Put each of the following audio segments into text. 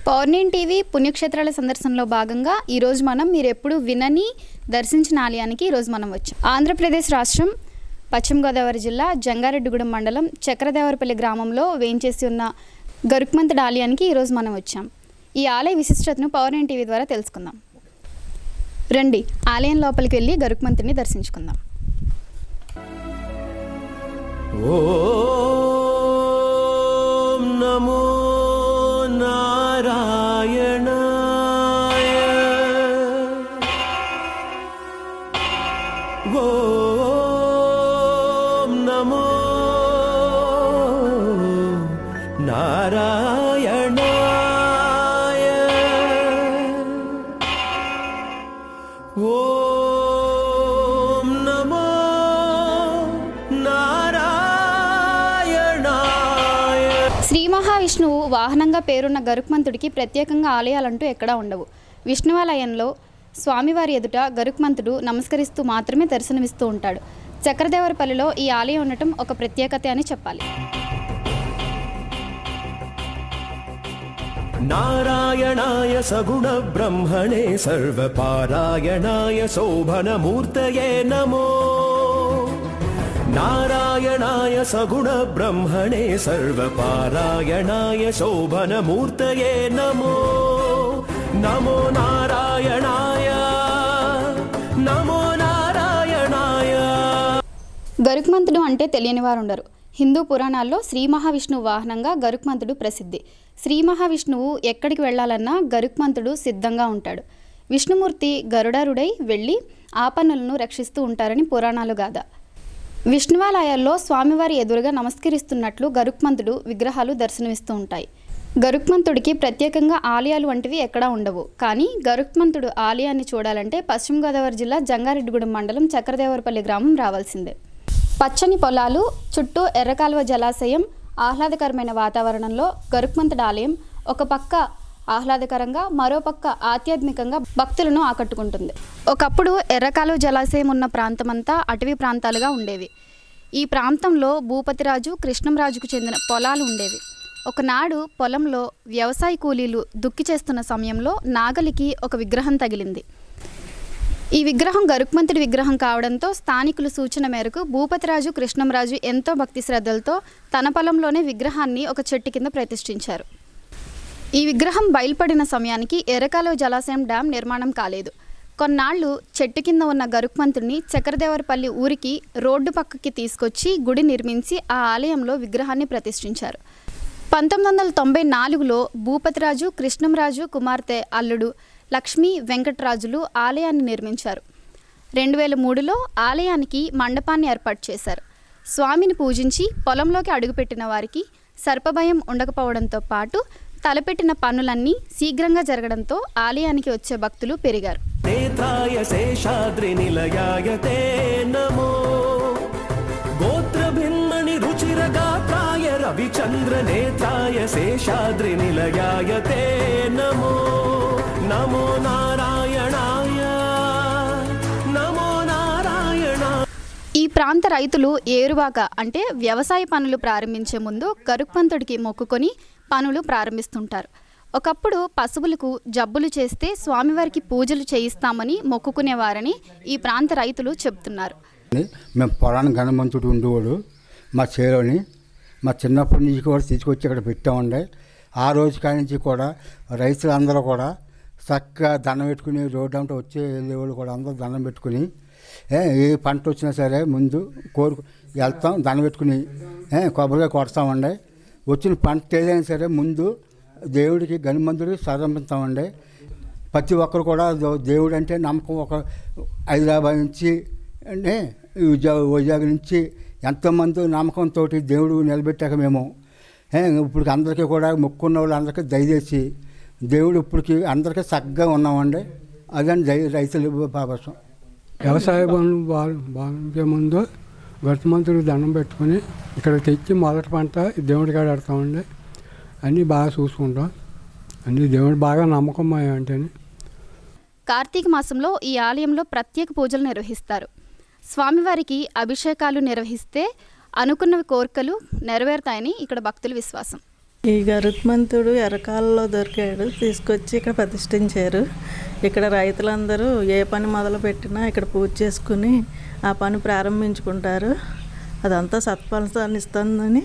పౌర్ణమి TV పుణ్యక్షేత్రాల సందర్శనలో భాగంగా ఈరోజు మీరు ఎప్పుడు వినని దర్శించిన ఆలయానికి ఈరోజు మనం వచ్చాం. ఆంధ్రప్రదేశ్ రాష్ట్రం పశ్చిమ గోదావరి జిల్లా జంగారెడ్డిగూడెం మండలం చక్రదేవరపల్లి గ్రామంలో వేంచేసి ఉన్న గరుక్మంతుడి ఆలయానికి ఈరోజు మనం వచ్చాం. ఈ ఆలయ విశిష్టతను పౌర్ణమి టీవీ ద్వారా తెలుసుకుందాం. రండి, ఆలయం లోపలికి వెళ్ళి గరుక్మంతుడిని దర్శించుకుందాం. ఓం నమో నారాయణాయ. ఓం నమో నారాయణాయ. ఓం నమో నారాయణాయ. శ్రీ మహావిష్ణువు వాహనంగా పేరున్న గరుక్మంతుడికి ప్రత్యేకంగా ఆలయాలంటూ ఎక్కడా ఉండవు. విష్ణువాలయంలో స్వామివారి ఎదుట గరుక్మంతుడు నమస్కరిస్తూ మాత్రమే దర్శనమిస్తూ ఉంటాడు. చక్రదేవరపల్లిలో ఈ ఆలయం ఉండటం ఒక ప్రత్యేకత అని చెప్పాలి. నారాయణాయ సగుణ బ్రహ్మణే సర్వపారాయణాయ శోభనమూర్తయే నమో. నారాయణాయ సగుణ బ్రహ్మణే సర్వపారాయణాయ శోభనమూర్తయే నమో. నమో నారాయణాయ, నమో నారాయణాయ. గరుక్మంతుడు అంటే తెలియని వారు ఉండరు. హిందూ పురాణాల్లో శ్రీ మహావిష్ణువు వాహనంగా గరుక్మంతుడు ప్రసిద్ధి. శ్రీ మహావిష్ణువు ఎక్కడికి వెళ్ళాలన్నా గరుక్మంతుడు సిద్ధంగా ఉంటాడు. విష్ణుమూర్తి గరుడారుడై వెళ్ళి ఆపన్నులను రక్షిస్తూ ఉంటారని పురాణాలు గాథ. విష్ణువాలయాల్లో స్వామివారి ఎదురుగా నమస్కరిస్తున్నట్లు గరుక్మంతుడు విగ్రహాలు దర్శనమిస్తూ ఉంటాయి. గరుక్మంతుడికి ప్రత్యేకంగా ఆలయాలు వంటివి ఎక్కడా ఉండవు. కానీ గరుక్మంతుడు ఆలయాన్ని చూడాలంటే పశ్చిమ గోదావరి జిల్లా జంగారెడ్డిగూడెం మండలం చక్రదేవరపల్లి గ్రామం రావాల్సిందే. పచ్చని పొలాలు, చుట్టూ ఎర్రకాలువ జలాశయం, ఆహ్లాదకరమైన వాతావరణంలో గరుక్మంతుడి ఆలయం ఒక పక్క ఆహ్లాదకరంగా, మరోపక్క ఆధ్యాత్మికంగా భక్తులను ఆకట్టుకుంటుంది. ఒకప్పుడు ఎర్రకాలువ జలాశయం ఉన్న ప్రాంతమంతా అటవీ ప్రాంతాలుగా ఉండేవి. ఈ ప్రాంతంలో భూపతిరాజు, కృష్ణంరాజుకు చెందిన పొలాలు ఉండేవి. ఒకనాడు పొలంలో వ్యవసాయ కూలీలు దుక్కి చేస్తున్న సమయంలో నాగలికి ఒక విగ్రహం తగిలింది. ఈ విగ్రహం గరుక్మంతుడి విగ్రహం కావడంతో స్థానికుల సూచన మేరకు భూపతిరాజు, కృష్ణంరాజు ఎంతో భక్తి శ్రద్ధలతో తన పొలంలోనే విగ్రహాన్ని ఒక చెట్టు కింద ప్రతిష్ఠించారు. ఈ విగ్రహం బయలుపడిన సమయానికి ఎర్రకాలువ జలాశయం డ్యాం నిర్మాణం కాలేదు. కొన్నాళ్లు చెట్టు కింద ఉన్న గరుక్మంతుడిని చక్రదేవరపల్లి ఊరికి రోడ్డు పక్కకి తీసుకొచ్చి గుడి నిర్మించి ఆ ఆలయంలో విగ్రహాన్ని ప్రతిష్ఠించారు. 1994లో భూపతిరాజు, కృష్ణంరాజు కుమార్తె అల్లుడు లక్ష్మీ వెంకటరాజులు ఆలయాన్ని నిర్మించారు. 2003లో ఆలయానికి మండపాన్ని ఏర్పాటు చేశారు. స్వామిని పూజించి పొలంలోకి అడుగుపెట్టిన వారికి సర్పభయం ఉండకపోవడంతో పాటు తలపెట్టిన పనులన్నీ శీఘ్రంగా జరగడంతో ఆలయానికి వచ్చే భక్తులు పెరిగారు. నేత్రాయ శేషాద్రి నిలయాయ తే నమో. గోత్రభిన్మణి రుచిరగాత్రాయ రవిచంద్ర నేత్రాయ శేషాద్రి నిలయాయ తే నమో. నమో నారాయణాయ, నమో నారాయణ. ఈ ప్రాంత రైతులు ఏరువాక అంటే వ్యవసాయ పనులు ప్రారంభించే ముందు గరుక్మంతుడికి మొక్కుకొని పనులు ప్రారంభిస్తుంటారు. ఒకప్పుడు పశువులకు జబ్బులు చేస్తే స్వామివారికి పూజలు చేయిస్తామని మొక్కుకునేవారని ఈ ప్రాంత రైతులు చెబుతున్నారు. మేము పొలాన్ని గణమంతుడు ఉండేవాడు మా చేలోని. మా చిన్నప్పటి నుంచి కూడా తీసుకొచ్చి ఇక్కడ పెట్టామండి. ఆ రోజు కాడి నుంచి కూడా రైతులందరూ కూడా చక్కగా దండం పెట్టుకుని రోడ్డు అంటే వచ్చే వెళ్ళేవాళ్ళు కూడా అందరూ దండం పెట్టుకుని ఏ పంట వచ్చినా సరే ముందు వెళ్తాం, దండం పెట్టుకుని కొబ్బరిగా కొడతామండి. వచ్చిన పంట ఏదైనా సరే ముందు దేవుడికి గణమంతుడికి సమర్పిస్తామండి. ప్రతి ఒక్కరు కూడా దేవుడు అంటే నమ్మకం. ఒక హైదరాబాద్ నుంచి అంటే వైజాగ్ నుంచి ఎంతోమంది నమ్మకంతో దేవుడు నిలబెట్టాక మేము ఇప్పుడు అందరికీ కూడా మొక్కున్న వాళ్ళు అందరికీ దయచేసి దేవుడు ఇప్పటికి అందరికీ చక్కగా ఉన్నామండి. అదని రైతులు పాపం వ్యవసాయ పనులు బాగా ముందు గరుక్మంతుడికి దండం పెట్టుకుని ఇక్కడ తెచ్చి మొదటి పంట దేవుడి కాడ పెడతామండి. అన్నీ బాగా చూసుకుంటాం. అన్నీ దేవుడు బాగా నమ్మకం అంటేనే. కార్తీక మాసంలో ఈ ఆలయంలో ప్రత్యేక పూజలు నిర్వహిస్తారు. స్వామివారికి అభిషేకాలు నిర్వహిస్తే అనుకున్న కోరికలు నెరవేరుతాయని ఇక్కడ భక్తుల విశ్వాసం. ఈ గరుత్మంతుడు ఎర్రకాలలో దొరికాడు, తీసుకొచ్చి ఇక్కడ ప్రతిష్ఠించారు. ఇక్కడ రైతులందరూ ఏ పని మొదలు పెట్టినా ఇక్కడ పూజ చేసుకుని ఆ పని ప్రారంభించుకుంటారు. అదంతా సత్ఫలితాన్ని ఇస్తుందని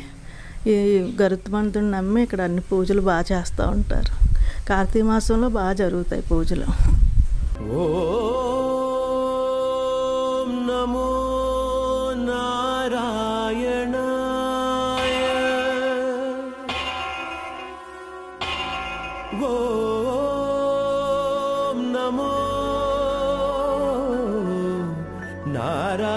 ఈ గరుత్మంతుడిని నమ్మి ఇక్కడ అన్ని పూజలు బాగా చేస్తూ ఉంటారు. కార్తీక మాసంలో బాగా జరుగుతాయి పూజలు. ఓం నమో నారాయణాయ. ఓం నమో నారాయణాయ.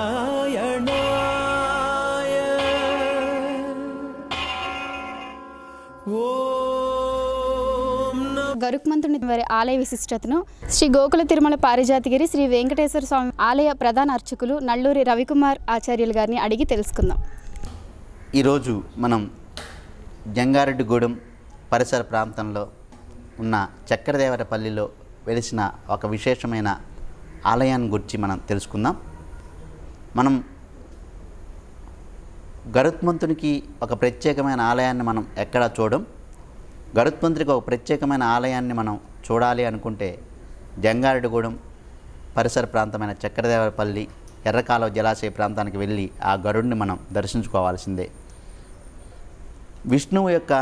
ఓం గరుక్మంతుని వారి ఆలయ విశిష్టతను శ్రీ గోకుల తిరుమల పారిజాతగిరి శ్రీ వెంకటేశ్వర స్వామి ఆలయ ప్రధాన అర్చకులు నల్లూరి రవికుమార్ ఆచార్యులు గారిని అడిగి తెలుసుకుందాం. ఈరోజు మనం జంగారెడ్డిగూడెం పరిసర ప్రాంతంలో ఉన్న చక్రదేవరపల్లిలో వెలిసిన ఒక విశేషమైన ఆలయాన్ని గురించి మనం తెలుసుకుందాం. మనం గరుత్మంతునికి ఒక ప్రత్యేకమైన ఆలయాన్ని మనం ఎక్కడా చూడం. గరుత్మంతునికి ఒక ప్రత్యేకమైన ఆలయాన్ని మనం చూడాలి అనుకుంటే జంగారెడ్డిగూడెం పరిసర ప్రాంతమైన చక్రదేవరపల్లి ఎర్రకాలువ జలాశయ ప్రాంతానికి వెళ్ళి ఆ గరుడిని మనం దర్శించుకోవాల్సిందే. విష్ణువు యొక్క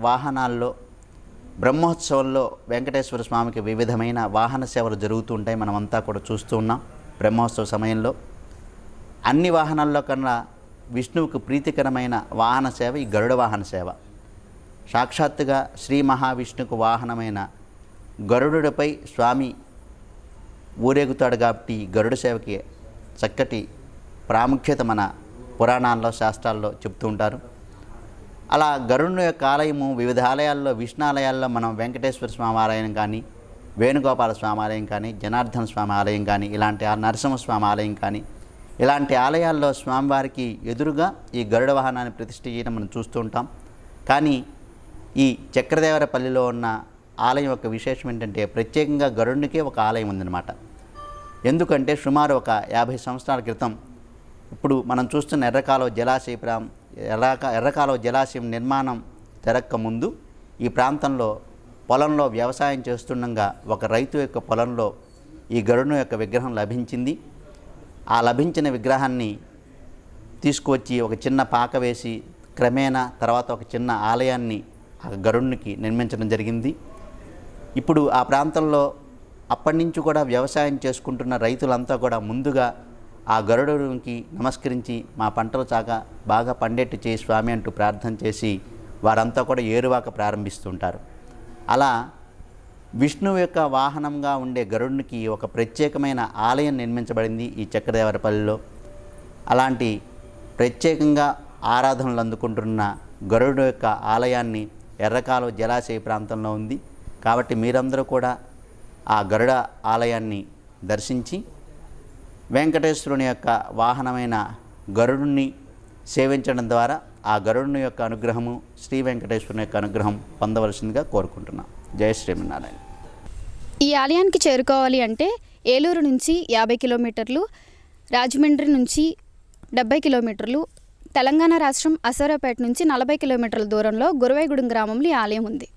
వాహనాల్లో బ్రహ్మోత్సవంలో వెంకటేశ్వర స్వామికి వివిధమైన వాహన సేవలు జరుగుతూ ఉంటాయి. మనమంతా కూడా చూస్తూ ఉన్నాం. బ్రహ్మోత్సవ సమయంలో అన్ని వాహనాల్లో కన్నా విష్ణువుకు ప్రీతికరమైన వాహన సేవ ఈ గరుడ వాహన సేవ. సాక్షాత్తుగా శ్రీ మహావిష్ణువుకు వాహనమైన గరుడుపై స్వామి ఊరేగుతాడు కాబట్టి గరుడ సేవకి చక్కటి ప్రాముఖ్యత మన పురాణాల్లో శాస్త్రాల్లో చెప్తూ ఉంటారు. అలా గరుడు యొక్క ఆలయము వివిధ ఆలయాల్లో, విష్ణు ఆలయాల్లో మనం వెంకటేశ్వర స్వామి ఆలయం కానీ, వేణుగోపాల స్వామి ఆలయం కానీ, జనార్దన స్వామి ఆలయం కానీ, ఇలాంటి నరసింహస్వామి ఆలయం కానీ, ఇలాంటి ఆలయాల్లో స్వామివారికి ఎదురుగా ఈ గరుడ వాహనాన్ని ప్రతిష్ఠ చేయడం మనం చూస్తూ ఉంటాం. కానీ ఈ చక్రదేవరపల్లిలో ఉన్న ఆలయం యొక్క విశేషం ఏంటంటే ప్రత్యేకంగా గరుడికే ఒక ఆలయం ఉందన్నమాట. ఎందుకంటే సుమారు ఒక 50 సంవత్సరాల క్రితం ఇప్పుడు మనం చూస్తున్న ఎర్రకాలువ జలాశయం నిర్మాణం జరగక ముందు ఈ ప్రాంతంలో పొలంలో వ్యవసాయం చేస్తుండగా ఒక రైతు యొక్క పొలంలో ఈ గరుడు యొక్క విగ్రహం లభించింది. ఆ లభించిన విగ్రహాన్ని తీసుకువచ్చి ఒక చిన్న పాక వేసి క్రమేణా తర్వాత ఒక చిన్న ఆలయాన్ని ఆ గరుడికి నిర్మించడం జరిగింది. ఇప్పుడు ఆ ప్రాంతంలో అప్పటి నుంచి కూడా వ్యవసాయం చేసుకుంటున్న రైతులంతా కూడా ముందుగా ఆ గరుడుకి నమస్కరించి మా పంటలు బాగా పండేట్టు చేయి స్వామి అంటూ ప్రార్థన చేసి వారంతా కూడా ఏరువాక ప్రారంభిస్తుంటారు. అలా విష్ణువు యొక్క వాహనంగా ఉండే గరుడుకి ఒక ప్రత్యేకమైన ఆలయం నిర్మించబడింది ఈ చక్రదేవరపల్లిలో. అలాంటి ప్రత్యేకంగా ఆరాధనలు అందుకుంటున్న గరుడు యొక్క ఆలయాన్ని ఎర్రకాలువ జలాశయ ప్రాంతంలో ఉంది. కాబట్టి మీరందరూ కూడా ఆ గరుడ ఆలయాన్ని దర్శించి వెంకటేశ్వరుని యొక్క వాహనమైన గరుడుని సేవించడం ద్వారా ఆ గరుడుని యొక్క అనుగ్రహము, శ్రీ వెంకటేశ్వరుని యొక్క అనుగ్రహం పొందవలసిందిగా కోరుకుంటున్నాం. జయ శ్రీమన్నారాయణ. ఈ ఆలయానికి చేరుకోవాలి అంటే ఏలూరు నుంచి 50 కిలోమీటర్లు, రాజమండ్రి నుంచి 70 కిలోమీటర్లు, తెలంగాణ రాష్ట్రం అసూరాపేట నుంచి 40 కిలోమీటర్ల దూరంలో గురవైగూడెం గ్రామంలో ఈ ఆలయం ఉంది.